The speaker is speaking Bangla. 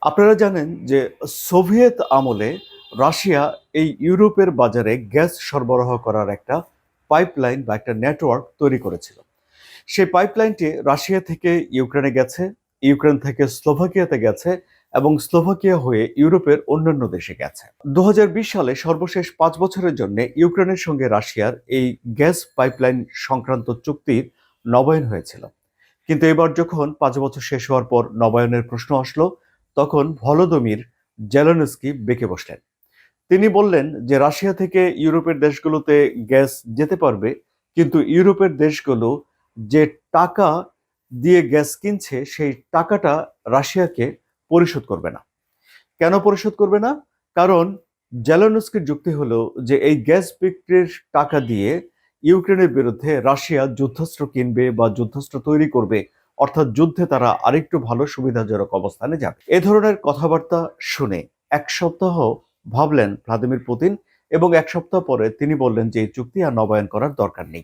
আপনারা জানেন যে সোভিয়েত আমলে রাশিয়া এই ইউরোপের বাজারে গ্যাস সরবরাহ করার একটা পাইপলাইন বা একটা নেটওয়ার্ক তৈরি করেছিল। সেই পাইপলাইনটি রাশিয়া থেকে ইউক্রেনে গেছে, ইউক্রেন থেকে স্লোভাকিয়াতে গেছে এবং স্লোভাকিয়া হয়ে ইউরোপের অন্যান্য দেশে গেছে। 2020 সালে সর্বশেষ 5 বছরের জন্য ইউক্রেনের সঙ্গে রাশিয়ার এই গ্যাস পাইপলাইন সংক্রান্ত চুক্তির নবায়ন হয়েছিল। কিন্তু এবার যখন 5 বছর শেষ হওয়ার পর নবায়নের প্রশ্ন আসলো, তখন ভলোদমির জেলেনস্কি বেঁকে বসলেন। তিনি বললেন যে রাশিয়া থেকে ইউরোপের দেশগুলোতে গ্যাস যেতে পারবে, কিন্তু ইউরোপের দেশগুলো যে টাকা দিয়ে গ্যাস কিনছে সেই টাকাটা রাশিয়াকে পরিশোধ করবে না। কেন পরিশোধ করবে না? কারণ জেলেনস্কির যুক্তি হলো যে এই গ্যাস বিক্রির টাকা দিয়ে ইউক্রেনের বিরুদ্ধে রাশিয়া যুদ্ধাস্ত্র কিনবে বা যুদ্ধাস্ত্র তৈরি করবে, অর্থাৎ যুদ্ধে তারা আরেকটু ভালো সুবিধাজনক অবস্থানে যাবে। এ ধরনের কথাবার্তা শুনে 1 সপ্তাহ ভাবলেন ভ্লাদিমির পুতিন এবং 1 সপ্তাহ পরে তিনি বললেন যে এই চুক্তি আর নবায়ন করার দরকার নেই।